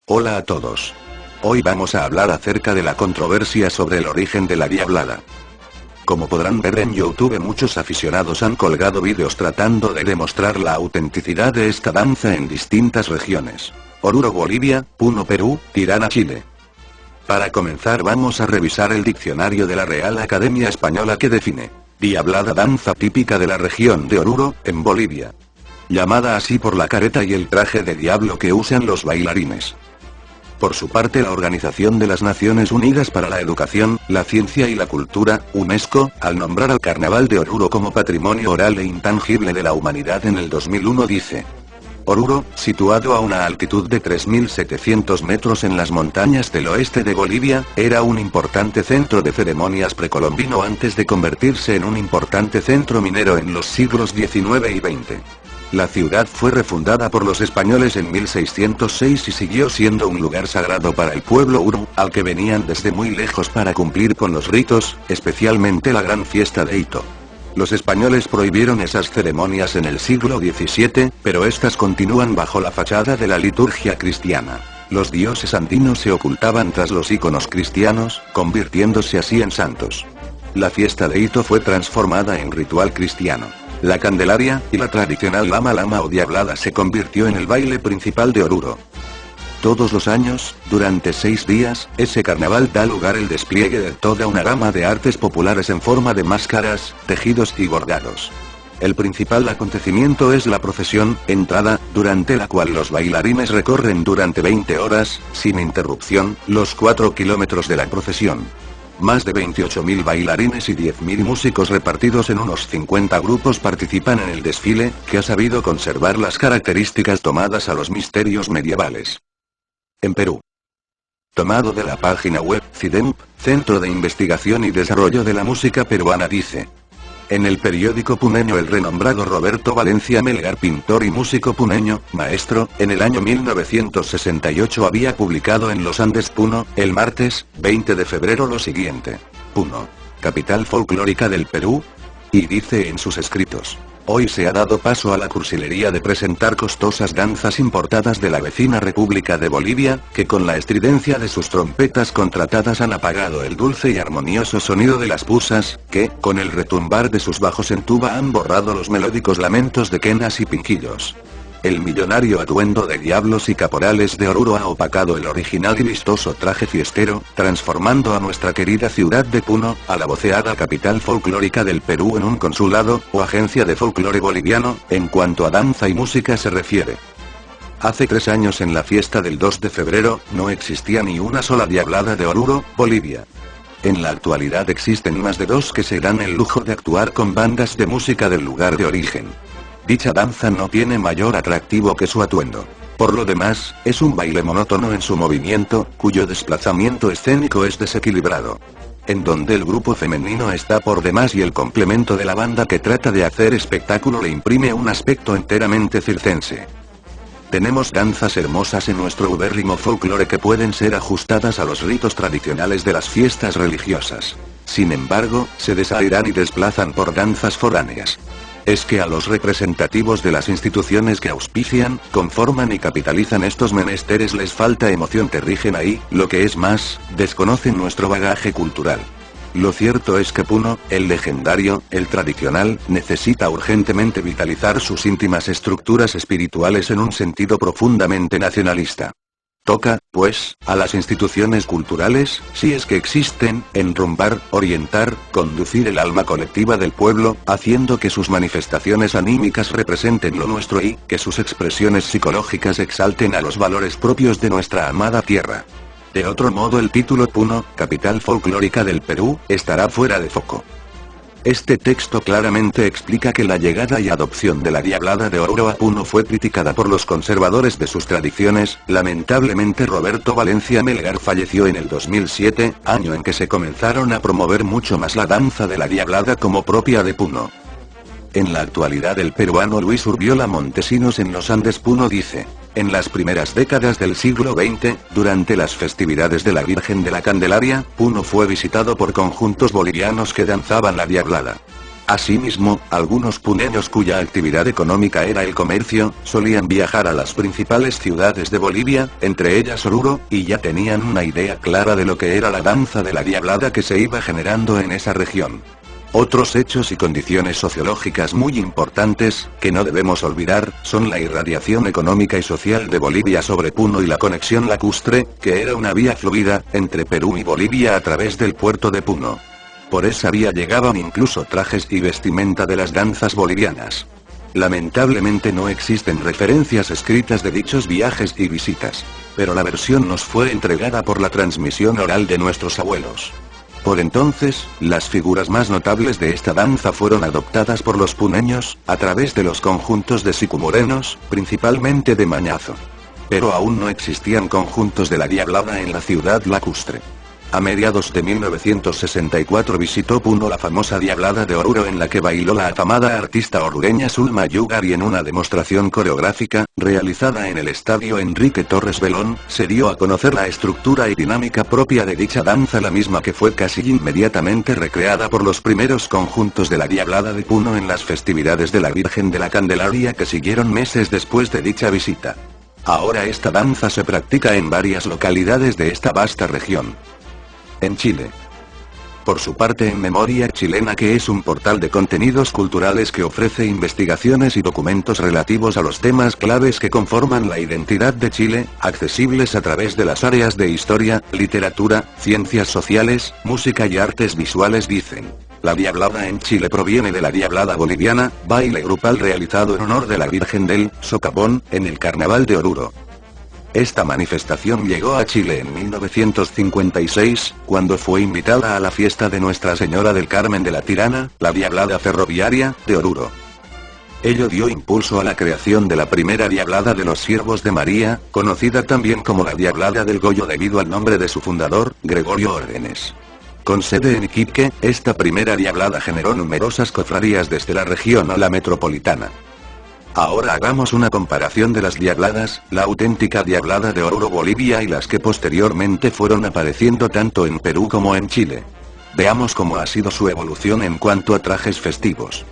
Hola a todos. Hoy vamos a hablar acerca de la controversia sobre el origen de la Diablada. Como podrán ver en YouTube, muchos aficionados han colgado vídeos tratando de demostrar la autenticidad de esta danza en distintas regiones. Oruro, Bolivia; Puno, Perú; Tirana, Chile. Para comenzar, vamos a revisar el diccionario de la Real Academia Española, que define Diablada: danza típica de la región de Oruro, en Bolivia. Llamada así por la careta y el traje de diablo que usan los bailarines. Por su parte, la Organización de las Naciones Unidas para la Educación, la Ciencia y la Cultura, UNESCO, al nombrar al Carnaval de Oruro como Patrimonio Oral e Intangible de la Humanidad en el 2001, dice: Oruro, situado a una altitud de 3.700 metros en las montañas del oeste de Bolivia, era un importante centro de ceremonias precolombino antes de convertirse en un importante centro minero en los siglos XIX y XX. La ciudad fue refundada por los españoles en 1606 y siguió siendo un lugar sagrado para el pueblo uru, al que venían desde muy lejos para cumplir con los ritos, especialmente la gran fiesta de Ito. Los españoles prohibieron esas ceremonias en el siglo XVII, pero estas continúan bajo la fachada de la liturgia cristiana. Los dioses andinos se ocultaban tras los íconos cristianos, convirtiéndose así en santos. La fiesta de Ito fue transformada en ritual cristiano. La Candelaria, y la tradicional Lama Lama o Diablada se convirtió en el baile principal de Oruro. Todos los años, durante 6 días, ese carnaval da lugar al despliegue de toda una gama de artes populares en forma de máscaras, tejidos y bordados. El principal acontecimiento es la procesión, entrada, durante la cual los bailarines recorren durante 20 horas, sin interrupción, los 4 kilómetros de la procesión. Más de 28.000 bailarines y 10.000 músicos repartidos en unos 50 grupos participan en el desfile, que ha sabido conservar las características tomadas a los misterios medievales. En Perú. Tomado de la página web CIDEMP, Centro de Investigación y Desarrollo de la Música Peruana, dice: en el periódico puneño el renombrado Roberto Valencia Melgar, pintor y músico puneño, maestro, en el año 1968 había publicado en Los Andes, Puno, el martes, 20 de febrero lo siguiente: Puno, capital folclórica del Perú. Y dice en sus escritos: hoy se ha dado paso a la cursilería de presentar costosas danzas importadas de la vecina República de Bolivia, que con la estridencia de sus trompetas contratadas han apagado el dulce y armonioso sonido de las pusas, que, con el retumbar de sus bajos en tuba, han borrado los melódicos lamentos de quenas y pinquillos. El millonario atuendo de diablos y caporales de Oruro ha opacado el original y vistoso traje fiestero, transformando a nuestra querida ciudad de Puno, a la voceada capital folclórica del Perú, en un consulado, o agencia de folclore boliviano, en cuanto a danza y música se refiere. Hace 3 años, en la fiesta del 2 de febrero, no existía ni una sola Diablada de Oruro, Bolivia. En la actualidad existen más de 2 que se dan el lujo de actuar con bandas de música del lugar de origen. Dicha danza no tiene mayor atractivo que su atuendo. Por lo demás, es un baile monótono en su movimiento, cuyo desplazamiento escénico es desequilibrado. En donde el grupo femenino está por demás y el complemento de la banda que trata de hacer espectáculo le imprime un aspecto enteramente circense. Tenemos danzas hermosas en nuestro ubérrimo folclore que pueden ser ajustadas a los ritos tradicionales de las fiestas religiosas. Sin embargo, se desairan y desplazan por danzas foráneas. Es que a los representativos de las instituciones que auspician, conforman y capitalizan estos menesteres les falta emoción, te rigen ahí, lo que es más, desconocen nuestro bagaje cultural. Lo cierto es que Puno, el legendario, el tradicional, necesita urgentemente vitalizar sus íntimas estructuras espirituales en un sentido profundamente nacionalista. Toca, pues, a las instituciones culturales, si es que existen, enrumbar, orientar, conducir el alma colectiva del pueblo, haciendo que sus manifestaciones anímicas representen lo nuestro y que sus expresiones psicológicas exalten a los valores propios de nuestra amada tierra. De otro modo, el título Puno, capital folclórica del Perú, estará fuera de foco. Este texto claramente explica que la llegada y adopción de la Diablada de Oruro a Puno fue criticada por los conservadores de sus tradiciones. Lamentablemente, Roberto Valencia Melgar falleció en el 2007, año en que se comenzaron a promover mucho más la danza de la Diablada como propia de Puno. En la actualidad, el peruano Luis Urbiola Montesinos en Los Andes, Puno, dice: en las primeras décadas del siglo XX, durante las festividades de la Virgen de la Candelaria, Puno fue visitado por conjuntos bolivianos que danzaban la Diablada. Asimismo, algunos puneños cuya actividad económica era el comercio, solían viajar a las principales ciudades de Bolivia, entre ellas Oruro, y ya tenían una idea clara de lo que era la danza de la Diablada que se iba generando en esa región. Otros hechos y condiciones sociológicas muy importantes, que no debemos olvidar, son la irradiación económica y social de Bolivia sobre Puno y la conexión lacustre, que era una vía fluida, entre Perú y Bolivia a través del puerto de Puno. Por esa vía llegaban incluso trajes y vestimenta de las danzas bolivianas. Lamentablemente no existen referencias escritas de dichos viajes y visitas. Pero la versión nos fue entregada por la transmisión oral de nuestros abuelos. Por entonces, las figuras más notables de esta danza fueron adoptadas por los puneños, a través de los conjuntos de sicumorenos, principalmente de Mañazo. Pero aún no existían conjuntos de la Diablada en la ciudad lacustre. A mediados de 1964 visitó Puno la famosa Diablada de Oruro en la que bailó la afamada artista orureña Zulma Yugar y en una demostración coreográfica, realizada en el estadio Enrique Torres Belón, se dio a conocer la estructura y dinámica propia de dicha danza, la misma que fue casi inmediatamente recreada por los primeros conjuntos de la Diablada de Puno en las festividades de la Virgen de la Candelaria que siguieron meses después de dicha visita. Ahora esta danza se practica en varias localidades de esta vasta región. En Chile. Por su parte, En Memoria Chilena, que es un portal de contenidos culturales que ofrece investigaciones y documentos relativos a los temas claves que conforman la identidad de Chile, accesibles a través de las áreas de historia, literatura, ciencias sociales, música y artes visuales, dicen: la Diablada en Chile proviene de la Diablada boliviana, baile grupal realizado en honor de la Virgen del Socavón, en el Carnaval de Oruro. Esta manifestación llegó a Chile en 1956, cuando fue invitada a la fiesta de Nuestra Señora del Carmen de la Tirana, la Diablada Ferroviaria, de Oruro. Ello dio impulso a la creación de la primera Diablada de los Siervos de María, conocida también como la Diablada del Goyo debido al nombre de su fundador, Gregorio Órdenes. Con sede en Iquique, esta primera Diablada generó numerosas cofradías desde la región a la metropolitana. Ahora hagamos una comparación de las diabladas, la auténtica Diablada de Oruro Bolivia y las que posteriormente fueron apareciendo tanto en Perú como en Chile. Veamos cómo ha sido su evolución en cuanto a trajes festivos.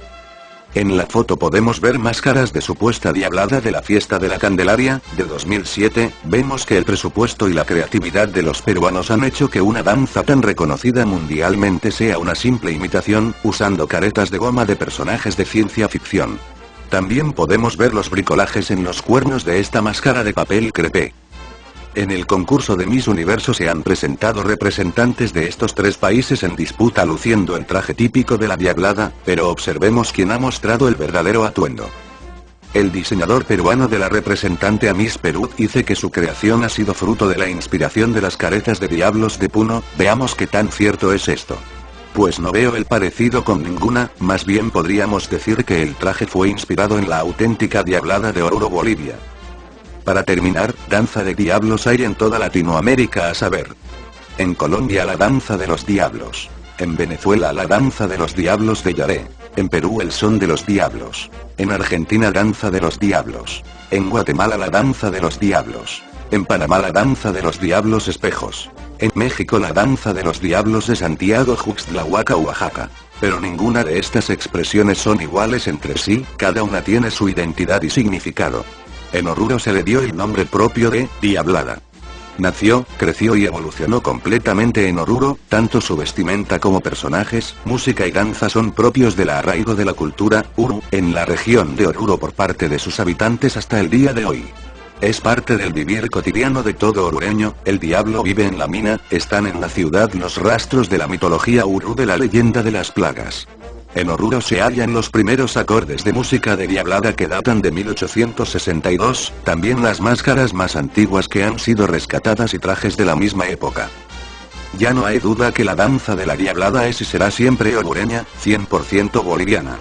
En la foto podemos ver máscaras de supuesta Diablada de la Fiesta de la Candelaria, de 2007, vemos que el presupuesto y la creatividad de los peruanos han hecho que una danza tan reconocida mundialmente sea una simple imitación, usando caretas de goma de personajes de ciencia ficción. También podemos ver los bricolajes en los cuernos de esta máscara de papel crepé. En el concurso de Miss Universo se han presentado representantes de estos tres países en disputa luciendo el traje típico de la Diablada, pero observemos quién ha mostrado el verdadero atuendo. El diseñador peruano de la representante a Miss Perú dice que su creación ha sido fruto de la inspiración de las caretas de diablos de Puno. Veamos qué tan cierto es esto. Pues no veo el parecido con ninguna, más bien podríamos decir que el traje fue inspirado en la auténtica Diablada de Oruro, Bolivia. Para terminar, danza de diablos hay en toda Latinoamérica, a saber: en Colombia la danza de los diablos, en Venezuela la danza de los diablos de Yaré, en Perú el son de los diablos, en Argentina danza de los diablos, en Guatemala la danza de los diablos, en Panamá la danza de los diablos espejos, en México la danza de los diablos de Santiago Juxtlahuaca, Oaxaca. Pero ninguna de estas expresiones son iguales entre sí, cada una tiene su identidad y significado. En Oruro se le dio el nombre propio de Diablada. Nació, creció y evolucionó completamente en Oruro, tanto su vestimenta como personajes, música y danza son propios del arraigo de la cultura uru en la región de Oruro por parte de sus habitantes hasta el día de hoy. Es parte del vivir cotidiano de todo orureño. El diablo vive en la mina, están en la ciudad los rastros de la mitología urú de la leyenda de las plagas. En Oruro se hallan los primeros acordes de música de Diablada que datan de 1862, también las máscaras más antiguas que han sido rescatadas y trajes de la misma época. Ya no hay duda que la danza de la Diablada es y será siempre orureña, 100% boliviana.